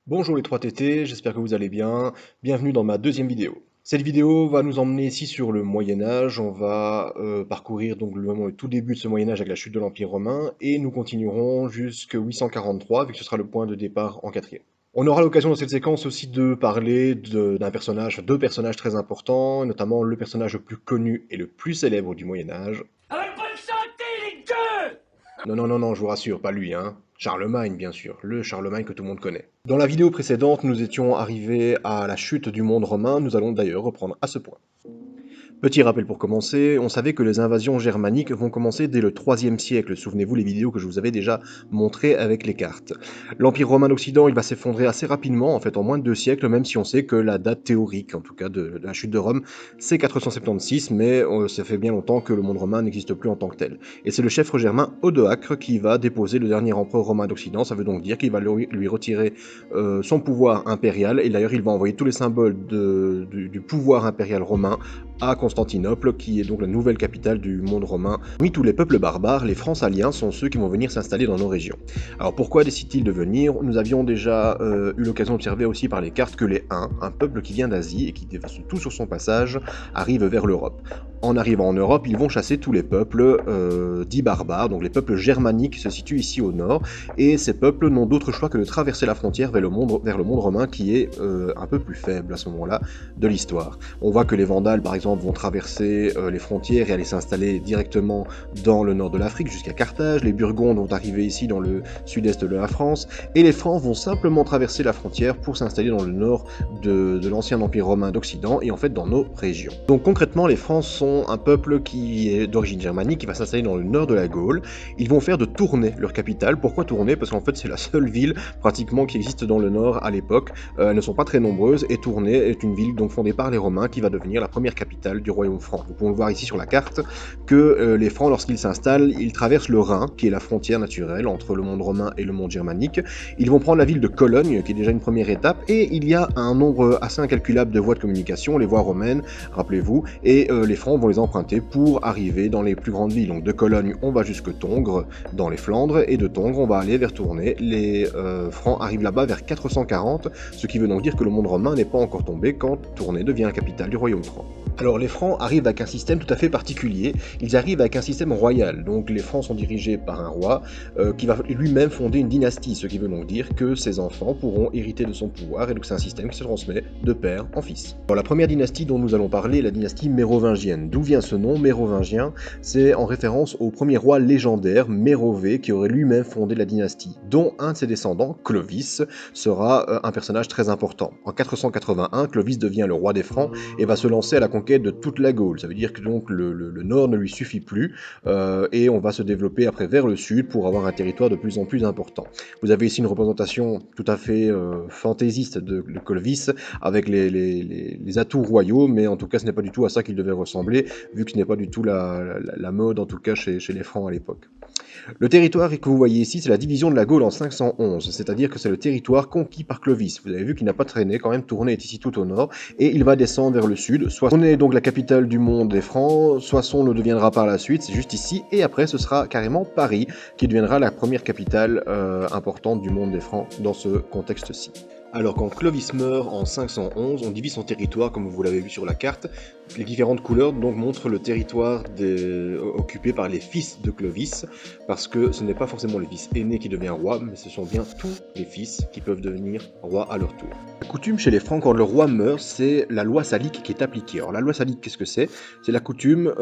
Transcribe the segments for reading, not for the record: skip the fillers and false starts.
Bonjour les 3 TT, j'espère que vous allez bien. Bienvenue dans ma deuxième vidéo. Cette vidéo va nous emmener ici sur le Moyen Âge. On va parcourir donc le tout début de ce Moyen Âge avec la chute de l'Empire romain et nous continuerons jusqu'à 843 vu que ce sera le point de départ en quatrième. On aura l'occasion dans cette séquence aussi de parler d'un personnage, deux personnages très importants, notamment le personnage le plus connu et le plus célèbre du Moyen Âge. Avec bonne santé, les gueux! Non, non, non, non, je vous rassure, pas lui, hein. Charlemagne, bien sûr, le Charlemagne que tout le monde connaît. Dans la vidéo précédente, nous étions arrivés à la chute du monde romain, nous allons d'ailleurs reprendre à ce point. Petit rappel pour commencer, on savait que les invasions germaniques vont commencer dès le 3e siècle, souvenez-vous les vidéos que je vous avais déjà montrées avec les cartes. L'Empire romain d'Occident, il va s'effondrer assez rapidement, en fait en moins de 2 siècles, même si on sait que la date théorique, en tout cas de la chute de Rome, c'est 476, mais ça fait bien longtemps que le monde romain n'existe plus en tant que tel. Et c'est le chef germain Odoacre qui va déposer le dernier empereur romain d'Occident, ça veut donc dire qu'il va lui retirer son pouvoir impérial, et d'ailleurs il va envoyer tous les symboles du pouvoir impérial romain à Constantinople, qui est donc la nouvelle capitale du monde romain. Parmi tous les peuples barbares, les Francaliens sont ceux qui vont venir s'installer dans nos régions. Alors pourquoi décident-ils de venir? Nous avions déjà eu l'occasion d'observer aussi par les cartes que les Huns, un peuple qui vient d'Asie et qui dévaste tout sur son passage, arrivent vers l'Europe. En arrivant en Europe, ils vont chasser tous les peuples dits barbares, donc les peuples germaniques qui se situent ici au nord, et ces peuples n'ont d'autre choix que de traverser la frontière vers le monde romain qui est un peu plus faible à ce moment-là de l'histoire. On voit que les Vandales, par exemple, vont traverser les frontières et aller s'installer directement dans le nord de l'Afrique jusqu'à Carthage, les Burgondes vont arriver ici dans le sud-est de la France, et les Francs vont simplement traverser la frontière pour s'installer dans le nord de l'ancien empire romain d'Occident et en fait dans nos régions. Donc concrètement, les Francs sont un peuple qui est d'origine germanique, qui va s'installer dans le nord de la Gaule. Ils vont faire de Tournai leur capitale. Pourquoi Tournai? Parce qu'en fait c'est la seule ville pratiquement qui existe dans le nord à l'époque. Elles ne sont pas très nombreuses et Tournai est une ville donc fondée par les Romains qui va devenir la première capitale du royaume franc. Vous pouvez le voir ici sur la carte que les Francs, lorsqu'ils s'installent, ils traversent le Rhin, qui est la frontière naturelle entre le monde romain et le monde germanique. Ils vont prendre la ville de Cologne, qui est déjà une première étape, et il y a un nombre assez incalculable de voies de communication, les voies romaines, rappelez-vous, et les Francs vont les emprunter pour arriver dans les plus grandes villes. Donc de Cologne, on va jusque Tongres, dans les Flandres, et de Tongres, on va aller vers Tournai. Les Francs arrivent là-bas vers 440, ce qui veut donc dire que le monde romain n'est pas encore tombé quand Tournai devient la capitale du royaume franc. Alors les Francs arrivent avec un système tout à fait particulier, ils arrivent avec un système royal, donc les Francs sont dirigés par un roi qui va lui-même fonder une dynastie, ce qui veut donc dire que ses enfants pourront hériter de son pouvoir, et donc c'est un système qui se transmet de père en fils. Alors la première dynastie dont nous allons parler est la dynastie mérovingienne. D'où vient ce nom mérovingien? C'est en référence au premier roi légendaire, Mérové, qui aurait lui-même fondé la dynastie, dont un de ses descendants, Clovis, sera un personnage très important. En 481, Clovis devient le roi des Francs et va se lancer à la conquête de toute la Gaule. Ça veut dire que donc le nord ne lui suffit plus et on va se développer après vers le sud pour avoir un territoire de plus en plus important. Vous avez ici une représentation tout à fait fantaisiste de Clovis avec les atouts royaux, mais en tout cas ce n'est pas du tout à ça qu'il devait ressembler, vu que ce n'est pas du tout la mode en tout cas chez les Francs à l'époque. Le territoire que vous voyez ici, c'est la division de la Gaule en 511, c'est-à-dire que c'est le territoire conquis par Clovis. Vous avez vu qu'il n'a pas traîné, quand même Tournai est ici tout au nord, et il va descendre vers le sud. Soissons est donc la capitale du monde des Francs, Soissons le deviendra par la suite, c'est juste ici, et après ce sera carrément Paris, qui deviendra la première capitale importante du monde des Francs dans ce contexte-ci. Alors quand Clovis meurt en 511, on divise son territoire comme vous l'avez vu sur la carte. Les différentes couleurs donc montrent le territoire occupé par les fils de Clovis, parce que ce n'est pas forcément le fils aîné qui devient roi, mais ce sont bien tous les fils qui peuvent devenir rois à leur tour. La coutume chez les Francs quand le roi meurt, c'est la loi salique qui est appliquée. Alors la loi salique, qu'est-ce que c'est? C'est la coutume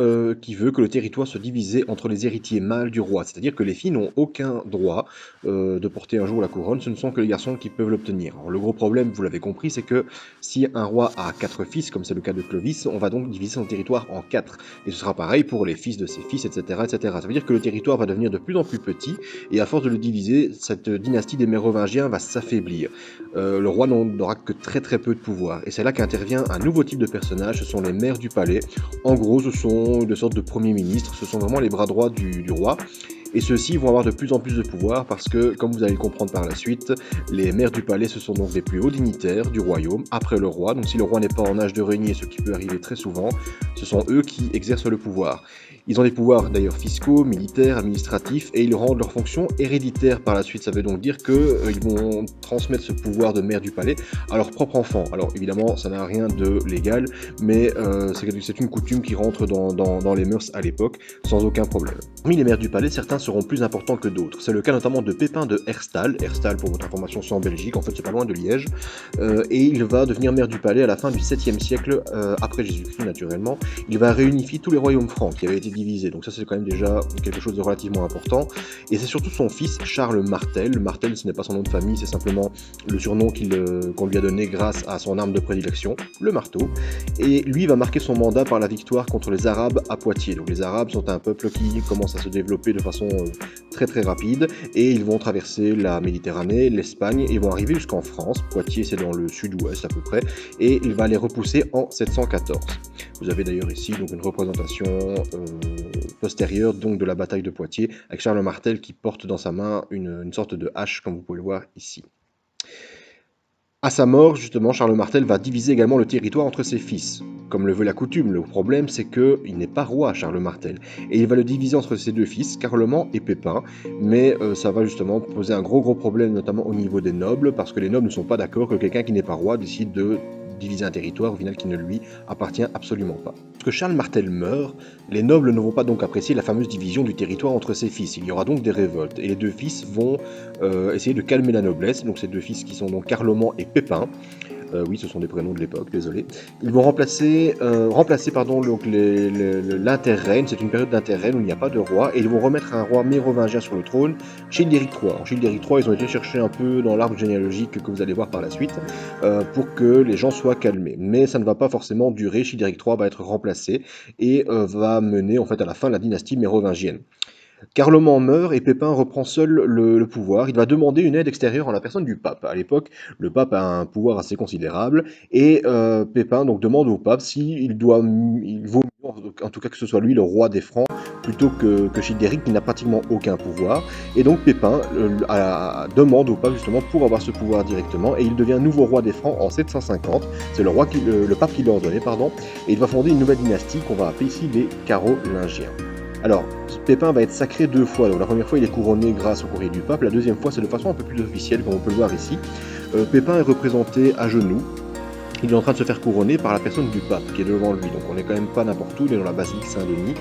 qui veut que le territoire soit divisé entre les héritiers mâles du roi, c'est-à-dire que les filles n'ont aucun droit de porter un jour la couronne, ce ne sont que les garçons qui peuvent l'obtenir. Alors, le gros problème, vous l'avez compris, c'est que si un roi a 4 fils, comme c'est le cas de Clovis, on va donc diviser son territoire en 4. Et ce sera pareil pour les fils de ses fils, etc., etc. Ça veut dire que le territoire va devenir de plus en plus petit, et à force de le diviser, cette dynastie des Mérovingiens va s'affaiblir. Le roi n'aura que très très peu de pouvoir. Et c'est là qu'intervient un nouveau type de personnage, ce sont les maires du palais. En gros, ce sont des sortes de premiers ministres, ce sont vraiment les bras droits du roi. Et ceux-ci vont avoir de plus en plus de pouvoir parce que, comme vous allez le comprendre par la suite, les maires du palais, ce sont donc les plus hauts dignitaires du royaume, après le roi. Donc si le roi n'est pas en âge de régner, ce qui peut arriver très souvent, ce sont eux qui exercent le pouvoir. Ils ont des pouvoirs d'ailleurs fiscaux, militaires, administratifs, et ils rendent leurs fonctions héréditaires par la suite. Ça veut donc dire qu'ils vont transmettre ce pouvoir de maire du palais à leur propre enfant. Alors évidemment, ça n'a rien de légal, mais c'est une coutume qui rentre dans les mœurs à l'époque, sans aucun problème. Parmi les maires du palais, certains seront plus importants que d'autres. C'est le cas notamment de Pépin de Herstal. Herstal, pour votre information, c'est en Belgique, en fait c'est pas loin de Liège. Et il va devenir maire du palais à la fin du 7e siècle, après Jésus-Christ naturellement. Il va réunifier tous les royaumes francs qui avaient été divisés, donc ça c'est quand même déjà quelque chose de relativement important. Et c'est surtout son fils Charles Martel. Martel, ce n'est pas son nom de famille, c'est simplement le surnom qu'on lui a donné grâce à son arme de prédilection, le marteau. Et lui va marquer son mandat par la victoire contre les Arabes à Poitiers. Donc les Arabes sont un peuple qui commence à se développer de façon très très rapide, et ils vont traverser la Méditerranée, l'Espagne, et vont arriver jusqu'en France. Poitiers c'est dans le sud-ouest à peu près, et il va les repousser en 714. Vous avez d'ailleurs ici donc une représentation postérieure donc de la bataille de Poitiers, avec Charles Martel qui porte dans sa main une sorte de hache, comme vous pouvez le voir ici. À sa mort, justement, Charles Martel va diviser également le territoire entre ses fils, comme le veut la coutume. Le problème, c'est qu'il n'est pas roi, Charles Martel, et il va le diviser entre ses deux fils, Carloman et Pépin, mais ça va justement poser un gros problème, notamment au niveau des nobles, parce que les nobles ne sont pas d'accord que quelqu'un qui n'est pas roi décide de diviser un territoire au final qui ne lui appartient absolument pas. Lorsque Charles Martel meurt, les nobles ne vont pas donc apprécier la fameuse division du territoire entre ses fils. Il y aura donc des révoltes, et les deux fils vont essayer de calmer la noblesse. Donc ces deux fils qui sont donc Carloman et Pépin. Oui, ce sont des prénoms de l'époque, désolé. Ils vont remplacer l'interrègne, c'est une période d'interrègne où il n'y a pas de roi, et ils vont remettre un roi mérovingien sur le trône, Childéric III. En Childéric III, ils ont été chercher un peu dans l'arbre généalogique que vous allez voir par la suite, pour que les gens soient calmés. Mais ça ne va pas forcément durer, Childéric III va être remplacé, et va mener en fait à la fin la dynastie mérovingienne. Carloman meurt et Pépin reprend seul le pouvoir. Il va demander une aide extérieure en la personne du pape. À l'époque, le pape a un pouvoir assez considérable, et Pépin donc demande au pape il vaut mieux, en tout cas que ce soit lui le roi des Francs, plutôt que Childéric qui n'a pratiquement aucun pouvoir. Et donc Pépin demande au pape justement pour avoir ce pouvoir directement, et il devient nouveau roi des Francs en 750. C'est le pape qui l'a ordonné, et il va fonder une nouvelle dynastie qu'on va appeler ici les Carolingiens. Alors, Pépin va être sacré 2 fois. Donc la première fois, il est couronné grâce au courrier du pape. La deuxième fois, c'est de façon un peu plus officielle, comme on peut le voir ici. Pépin est représenté à genoux. Il est en train de se faire couronner par la personne du pape qui est devant lui. Donc on n'est quand même pas n'importe où, il est dans la basilique Saint-Denis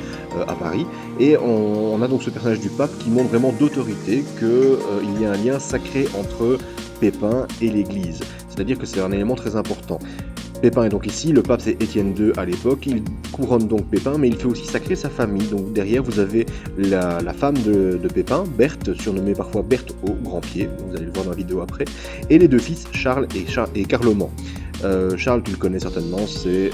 à Paris. Et on a donc ce personnage du pape qui montre vraiment d'autorité qu'il y a un lien sacré entre Pépin et l'Église. C'est-à-dire que c'est un élément très important. Pépin est donc ici, le pape c'est Étienne II à l'époque, il couronne donc Pépin, mais il fait aussi sacrer sa famille. Donc derrière vous avez la femme de Pépin, Berthe, surnommée parfois Berthe au grand pied, vous allez le voir dans la vidéo après, et les deux fils Charles et Carloman. Charles, tu le connais certainement, c'est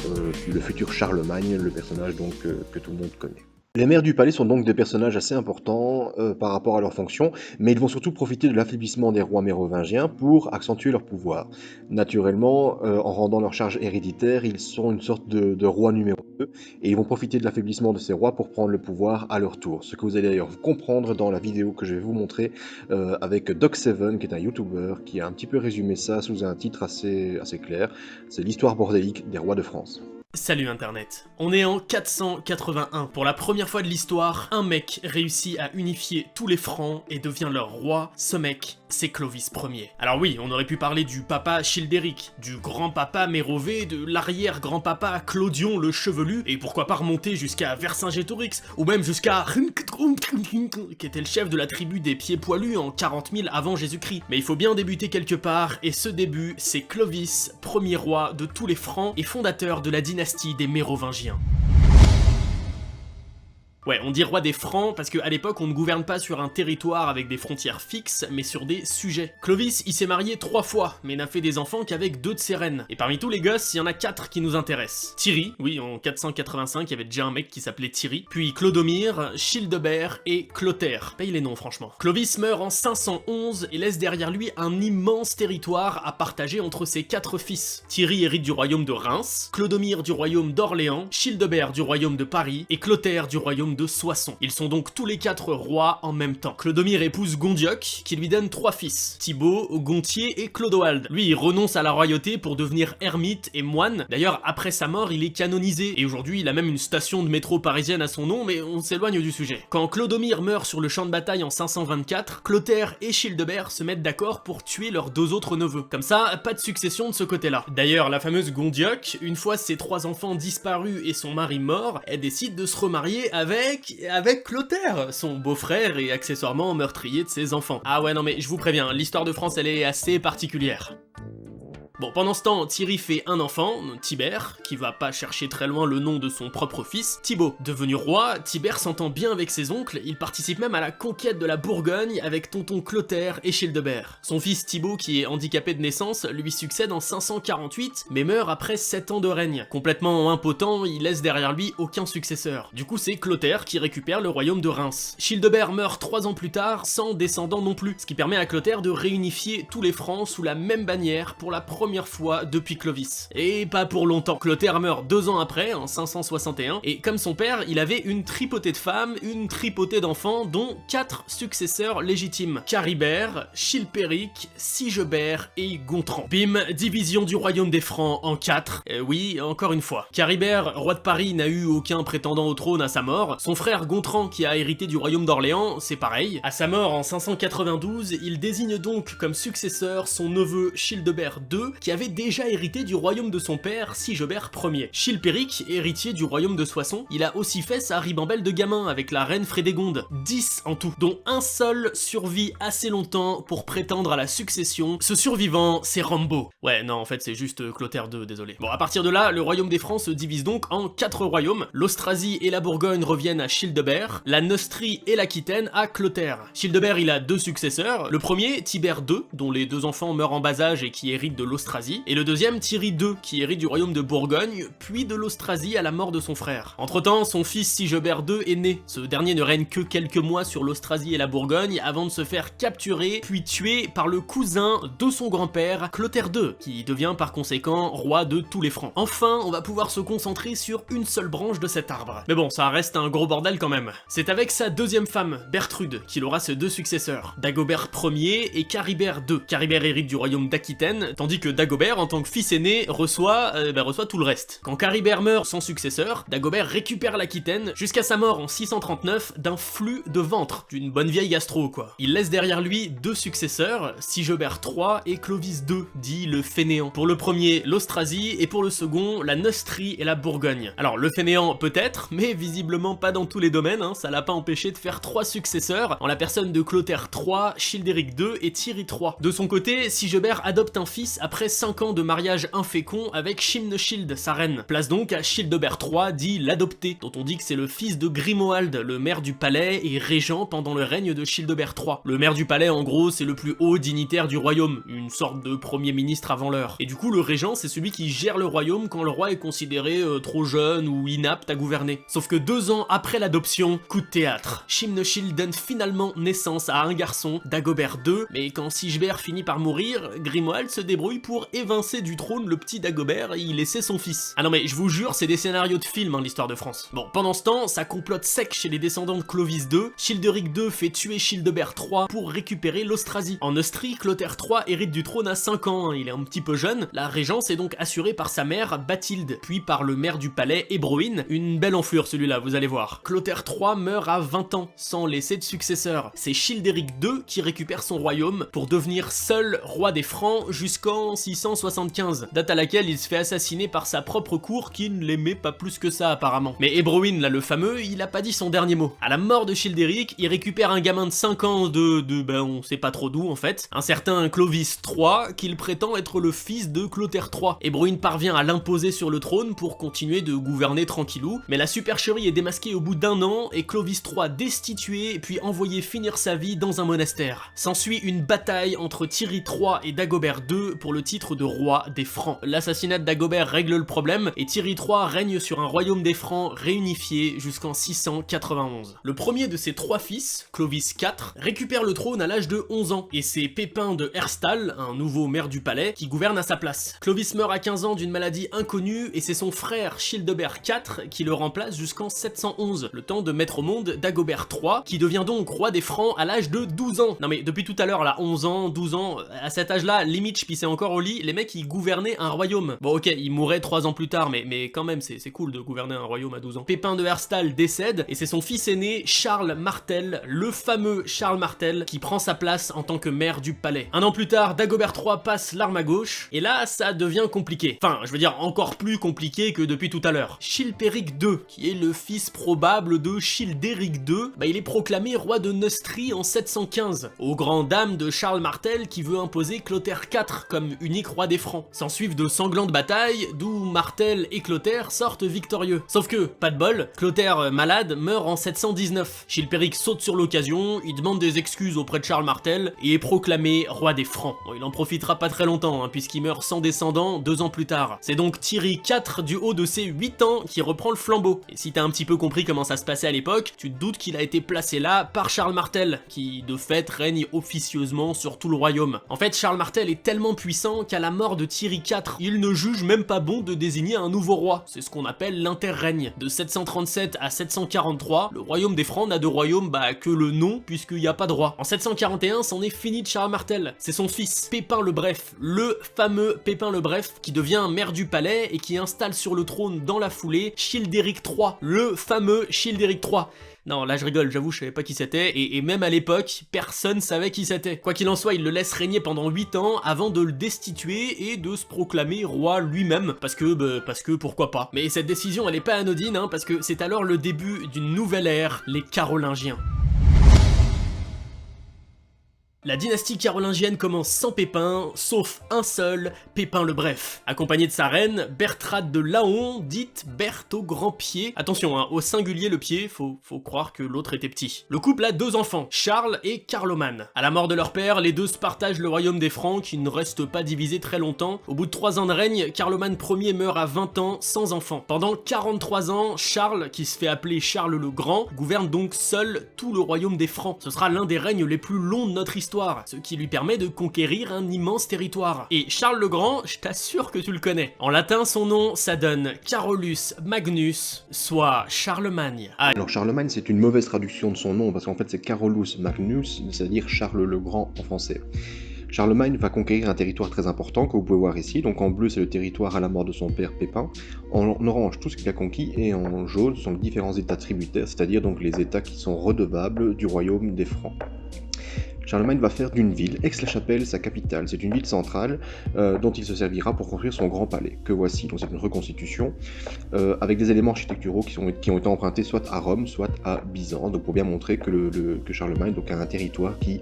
le futur Charlemagne, le personnage donc que tout le monde connaît. Les maires du palais sont donc des personnages assez importants par rapport à leur fonction, mais ils vont surtout profiter de l'affaiblissement des rois mérovingiens pour accentuer leur pouvoir. Naturellement, en rendant leur charge héréditaire, ils sont une sorte de roi numéro 2, et ils vont profiter de l'affaiblissement de ces rois pour prendre le pouvoir à leur tour. Ce que vous allez d'ailleurs comprendre dans la vidéo que je vais vous montrer avec Doc7, qui est un YouTuber, qui a un petit peu résumé ça sous un titre assez clair. C'est l'histoire bordélique des rois de France. Salut Internet. On est en 481. Pour la première fois de l'histoire, un mec réussit à unifier tous les Francs et devient leur roi. Ce mec, c'est Clovis Ier. Alors oui, on aurait pu parler du papa Childéric, du grand-papa Mérové, de l'arrière-grand-papa Clodion le Chevelu, et pourquoi pas remonter jusqu'à Vercingétorix, ou même jusqu'à qui était le chef de la tribu des pieds poilus en 40 000 avant Jésus-Christ. Mais il faut bien débuter quelque part, et ce début, c'est Clovis, premier roi de tous les Francs et fondateur de la dynastie des Mérovingiens. Ouais, on dit roi des Francs parce qu'à l'époque on ne gouverne pas sur un territoire avec des frontières fixes, mais sur des sujets. Clovis, il s'est marié 3 fois, mais n'a fait des enfants qu'avec 2 de ses reines. Et parmi tous les gosses, il y en a 4 qui nous intéressent. Thierry, oui, en 485, il y avait déjà un mec qui s'appelait Thierry, puis Clodomir, Childebert et Clotaire. Paye les noms, franchement. Clovis meurt en 511 et laisse derrière lui un immense territoire à partager entre ses 4 fils. Thierry hérite du royaume de Reims, Clodomir du royaume d'Orléans, Childebert du royaume de Paris et Clotaire du royaume royaume de Soissons. Ils sont donc tous les 4 rois en même temps. Clodomir épouse Gondioque, qui lui donne 3 fils, Thibaut, Gontier et Clodoald. Lui, il renonce à la royauté pour devenir ermite et moine. D'ailleurs, après sa mort, il est canonisé, et aujourd'hui, il a même une station de métro parisienne à son nom, mais on s'éloigne du sujet. Quand Clodomir meurt sur le champ de bataille en 524, Clotaire et Childebert se mettent d'accord pour tuer leurs 2 autres neveux. Comme ça, pas de succession de ce côté-là. D'ailleurs, la fameuse Gondioque, une fois ses 3 enfants disparus et son mari mort, elle décide de se remarier avec Clotaire, son beau-frère et accessoirement meurtrier de ses enfants. Ah ouais, non mais je vous préviens, l'histoire de France, elle est assez particulière. Bon, pendant ce temps, Thierry fait un enfant, Tibère, qui va pas chercher très loin le nom de son propre fils, Thibaut. Devenu roi, Tibère s'entend bien avec ses oncles, il participe même à la conquête de la Bourgogne avec tonton Clotaire et Childebert. Son fils Thibaut, qui est handicapé de naissance, lui succède en 548, mais meurt après 7 ans de règne. Complètement impotent, il laisse derrière lui aucun successeur. Du coup, c'est Clotaire qui récupère le royaume de Reims. Childebert meurt 3 ans plus tard, sans descendant non plus, ce qui permet à Clotaire de réunifier tous les Francs sous la même bannière pour la première fois depuis Clovis. Et pas pour longtemps. Clotaire meurt 2 ans après, en 561, et comme son père, il avait une tripotée de femmes, une tripotée d'enfants, dont 4 successeurs légitimes. Charibert, Chilpéric, Sigebert et Gontran. Bim, division du royaume des Francs en 4. Oui, encore une fois. Charibert, roi de Paris, n'a eu aucun prétendant au trône à sa mort. Son frère Gontran, qui a hérité du royaume d'Orléans, c'est pareil. À sa mort en 592, il désigne donc comme successeur son neveu Childebert II, qui avait déjà hérité du royaume de son père, Sigebert Ier. Chilpéric, héritier du royaume de Soissons, il a aussi fait sa ribambelle de gamins avec la reine Frédégonde. 10 en tout, dont un seul survit assez longtemps pour prétendre à la succession. Ce survivant, c'est Rambo. Ouais, non, en fait, c'est juste Clotaire II, désolé. Bon, à partir de là, le royaume des Francs se divise donc en 4 royaumes. L'Austrasie et la Bourgogne reviennent à Childebert, la Neustrie et l'Aquitaine à Clotaire. Childebert, il a 2 successeurs. Le premier, Tibère II, dont les 2 enfants meurent en bas âge et qui hérite de l'Austrasie, et le deuxième, Thierry II, qui hérite du royaume de Bourgogne, puis de l'Austrasie à la mort de son frère. Entre-temps, son fils Sigebert II est né. Ce dernier ne règne que quelques mois sur l'Austrasie et la Bourgogne avant de se faire capturer, puis tuer par le cousin de son grand-père, Clotaire II, qui devient par conséquent roi de tous les Francs. Enfin, on va pouvoir se concentrer sur une seule branche de cet arbre. Mais bon, ça reste un gros bordel quand même. C'est avec sa deuxième femme, Bertrude, qu'il aura ses 2 successeurs, Dagobert Ier et Charibert II. Charibert hérite du royaume d'Aquitaine, tandis que Dagobert, en tant que fils aîné, reçoit tout le reste. Quand Charibert meurt sans successeur, Dagobert récupère l'Aquitaine jusqu'à sa mort en 639 d'un flux de ventre, d'une bonne vieille gastro quoi. Il laisse derrière lui 2 successeurs, Sigebert III et Clovis II, dit le Fainéant. Pour le premier, l'Austrasie, et pour le second, la Neustrie et la Bourgogne. Alors le Fainéant peut-être, mais visiblement pas dans tous les domaines, hein, ça l'a pas empêché de faire 3 successeurs, en la personne de Clotaire III, Childéric II et Thierry III. De son côté, Sigebert adopte un fils après 5 ans de mariage infécond avec Chimnechilde, sa reine. Place donc à Childebert III, dit l'adopté, dont on dit que c'est le fils de Grimoald, le maire du palais et régent pendant le règne de Childebert III. Le maire du palais, en gros, c'est le plus haut dignitaire du royaume, une sorte de premier ministre avant l'heure. Et du coup, le régent, c'est celui qui gère le royaume quand le roi est considéré trop jeune ou inapte à gouverner. Sauf que 2 ans après l'adoption, coup de théâtre. Chimnechilde donne finalement naissance à un garçon, Dagobert II, mais quand Sigebert finit par mourir, Grimoald se débrouille pour évincer du trône le petit Dagobert et y laisser son fils. Ah non mais je vous jure, c'est des scénarios de film, hein, l'histoire de France. Bon, pendant ce temps, ça complote sec chez les descendants de Clovis II. Childéric II fait tuer Childebert III pour récupérer l'Austrasie. En Neustrie, Clotaire III hérite du trône à 5 ans, hein, il est un petit peu jeune. La régence est donc assurée par sa mère, Bathilde, puis par le maire du palais, Hébroïne. Une belle enflure celui-là, vous allez voir. Clotaire III meurt à 20 ans, sans laisser de successeur. C'est Childéric II qui récupère son royaume pour devenir seul roi des Francs jusqu'en 675, date à laquelle il se fait assassiner par sa propre cour qui ne l'aimait pas plus que ça apparemment. Mais Hébroïne, là le fameux, il a pas dit son dernier mot. À la mort de Childéric, il récupère un gamin de 5 ans on sait pas trop d'où en fait, un certain Clovis III, qu'il prétend être le fils de Clotaire III. Hébroïne parvient à l'imposer sur le trône pour continuer de gouverner tranquillou, mais la supercherie est démasquée au bout d'1 an et Clovis III destitué puis envoyé finir sa vie dans un monastère. S'ensuit une bataille entre Thierry III et Dagobert II pour le titre de roi des Francs. L'assassinat de Dagobert règle le problème et Thierry III règne sur un royaume des Francs réunifié jusqu'en 691. Le premier de ses 3 fils, Clovis IV, récupère le trône à l'âge de 11 ans et c'est Pépin de Herstal, un nouveau maire du palais, qui gouverne à sa place. Clovis meurt à 15 ans d'une maladie inconnue et c'est son frère Childebert IV qui le remplace jusqu'en 711, le temps de mettre au monde Dagobert III, qui devient donc roi des Francs à l'âge de 12 ans. Non mais depuis tout à l'heure là, 11 ans, 12 ans, à cet âge-là, limite je pissais encore au lit, les mecs ils gouvernaient un royaume. Bon ok, ils mouraient 3 ans plus tard, mais quand même c'est cool de gouverner un royaume à 12 ans. Pépin de Herstal décède et c'est son fils aîné Charles Martel, le fameux Charles Martel, qui prend sa place en tant que maire du palais. Un an plus tard, Dagobert III passe l'arme à gauche et là ça devient compliqué. Enfin, je veux dire encore plus compliqué que depuis tout à l'heure. Chilpéric II, qui est le fils probable de Childéric II, il est proclamé roi de Neustrie en 715, aux grandes dames de Charles Martel qui veut imposer Clotaire IV comme unique roi des Francs. S'ensuivent de sanglantes batailles, d'où Martel et Clotaire sortent victorieux. Sauf que, pas de bol, Clotaire malade meurt en 719. Chilpéric saute sur l'occasion, il demande des excuses auprès de Charles Martel et est proclamé roi des Francs. Bon, il en profitera pas très longtemps, puisqu'il meurt sans descendant 2 ans plus tard. C'est donc Thierry IV, du haut de ses 8 ans, qui reprend le flambeau. Et si t'as un petit peu compris comment ça se passait à l'époque, tu te doutes qu'il a été placé là par Charles Martel, qui de fait règne officieusement sur tout le royaume. En fait, Charles Martel est tellement puissant qu'à la mort de Thierry IV, il ne juge même pas bon de désigner un nouveau roi. C'est ce qu'on appelle l'interrègne. De 737 à 743, le royaume des Francs n'a de royaume que le nom, puisqu'il n'y a pas de roi. En 741, c'en est fini de Charles Martel. C'est son fils, Pépin le Bref, le fameux Pépin le Bref, qui devient maire du palais et qui installe sur le trône dans la foulée Childéric III, le fameux Childéric III. Non, là je rigole, j'avoue, je savais pas qui c'était, et même à l'époque, personne savait qui c'était. Quoi qu'il en soit, il le laisse régner pendant 8 ans avant de le destituer et de se proclamer roi lui-même, parce que pourquoi pas. Mais cette décision, elle est pas anodine, parce que c'est alors le début d'une nouvelle ère, les Carolingiens. La dynastie carolingienne commence sans Pépin, sauf un seul, Pépin le Bref, accompagné de sa reine, Bertrade de Laon, dite Berthe au grand pied. Attention, au singulier le pied, faut croire que l'autre était petit. Le couple a 2 enfants, Charles et Carloman. À la mort de leur père, les deux se partagent le royaume des Francs, qui ne reste pas divisé très longtemps. Au bout de 3 ans de règne, Carloman Ier meurt à 20 ans, sans enfant. Pendant 43 ans, Charles, qui se fait appeler Charles le Grand, gouverne donc seul tout le royaume des Francs. Ce sera l'un des règnes les plus longs de notre histoire, ce qui lui permet de conquérir un immense territoire. Et Charles le Grand, je t'assure que tu le connais. En latin, son nom, ça donne Carolus Magnus, soit Charlemagne. Alors Charlemagne, c'est une mauvaise traduction de son nom, parce qu'en fait c'est Carolus Magnus, c'est-à-dire Charles le Grand en français. Charlemagne va conquérir un territoire très important que vous pouvez voir ici. Donc en bleu c'est le territoire à la mort de son père Pépin, en orange tout ce qu'il a conquis et en jaune ce sont les différents états tributaires, c'est-à-dire donc les états qui sont redevables du royaume des Francs. Charlemagne va faire d'une ville Aix-la-Chapelle sa capitale. C'est une ville centrale dont il se servira pour construire son grand palais, que voici. Donc c'est une reconstitution avec des éléments architecturaux qui ont été empruntés soit à Rome, soit à Byzance, donc pour bien montrer que Charlemagne a un territoire qui,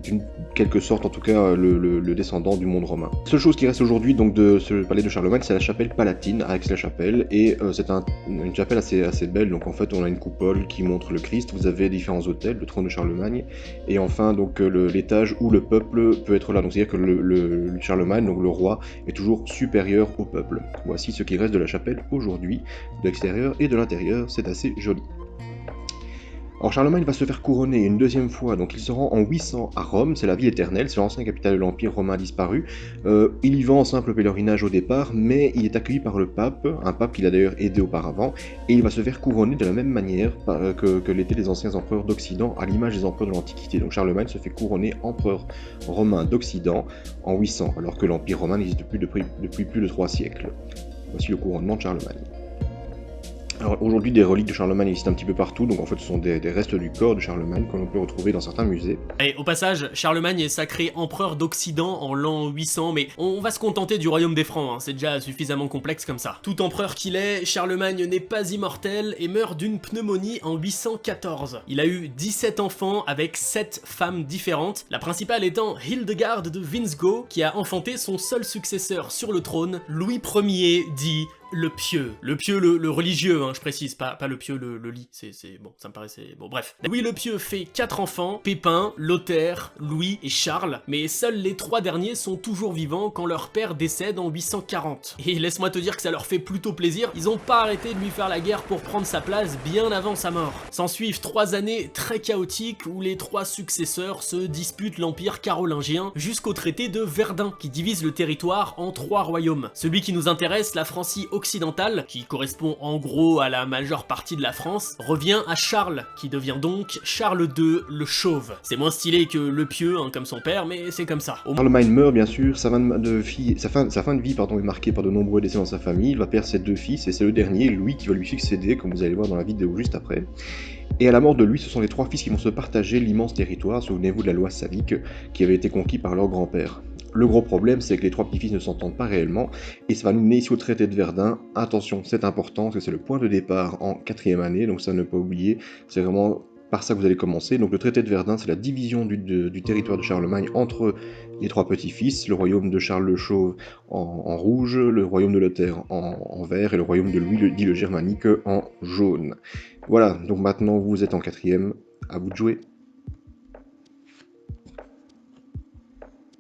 d'une quelque sorte en tout cas, le descendant du monde romain. La seule chose qui reste aujourd'hui donc de ce palais de Charlemagne, c'est la chapelle palatine à Aix-la-Chapelle, et c'est une chapelle assez belle. Donc en fait on a une coupole qui montre le Christ, vous avez différents autels, le trône de Charlemagne, et enfin donc l'étage où le peuple peut être là. Donc c'est-à-dire que le Charlemagne, donc le roi, est toujours supérieur au peuple. Voici ce qui reste de la chapelle aujourd'hui, de l'extérieur et de l'intérieur, c'est assez joli. Alors Charlemagne va se faire couronner une deuxième fois, donc il se rend en 800 à Rome, c'est la ville éternelle, c'est l'ancienne capitale de l'Empire romain disparu. Il y va en simple pèlerinage au départ, mais il est accueilli par le pape, un pape qu'il a d'ailleurs aidé auparavant, et il va se faire couronner de la même manière que l'étaient les anciens empereurs d'Occident, à l'image des empereurs de l'Antiquité. Donc Charlemagne se fait couronner empereur romain d'Occident en 800, alors que l'Empire romain n'existe plus depuis plus de 3 siècles. Voici le couronnement de Charlemagne. Alors aujourd'hui, des reliques de Charlemagne existent un petit peu partout, donc en fait ce sont des restes du corps de Charlemagne que l'on peut retrouver dans certains musées. Et au passage, Charlemagne est sacré empereur d'Occident en l'an 800, mais on va se contenter du royaume des Francs, c'est déjà suffisamment complexe comme ça. Tout empereur qu'il est, Charlemagne n'est pas immortel et meurt d'une pneumonie en 814. Il a eu 17 enfants avec 7 femmes différentes, la principale étant Hildegarde de Windsgau, qui a enfanté son seul successeur sur le trône, Louis Ier dit le pieux. Le pieux, le religieux, hein, je précise, pas le pieux, le lit, bon, ça me paraissait... Bon, bref. Louis le Pieux fait 4 enfants, Pépin, Lothaire, Louis et Charles, mais seuls les 3 derniers sont toujours vivants quand leur père décède en 840. Et laisse-moi te dire que ça leur fait plutôt plaisir, ils ont pas arrêté de lui faire la guerre pour prendre sa place bien avant sa mort. S'ensuivent 3 années très chaotiques où les 3 successeurs se disputent l'empire carolingien jusqu'au traité de Verdun, qui divise le territoire en 3 royaumes. Celui qui nous intéresse, la Francie occidentale, qui correspond en gros à la majeure partie de la France, revient à Charles, qui devient donc Charles II le Chauve. C'est moins stylé que le Pieux, hein, comme son père, mais c'est comme ça. Charlemagne meurt bien sûr, sa fin de vie est marquée par de nombreux décès dans sa famille, il va perdre ses 2 fils et c'est le dernier, Louis, qui va lui succéder, comme vous allez voir dans la vidéo juste après. Et à la mort de Louis, ce sont les 3 fils qui vont se partager l'immense territoire, souvenez-vous de la loi Salique, qui avait été conquis par leur grand-père. Le gros problème, c'est que les 3 petits-fils ne s'entendent pas réellement, et ça va nous mener ici au traité de Verdun. Attention, c'est important, parce que c'est le point de départ en 4e année, donc ça ne pas oublier, c'est vraiment par ça que vous allez commencer. Donc le traité de Verdun, c'est la division du territoire de Charlemagne entre les 3 petits-fils, le royaume de Charles le Chauve en rouge, le royaume de Lothaire en vert, et le royaume de Louis dit le Germanique en jaune. Voilà, donc maintenant vous êtes en 4e, à vous de jouer.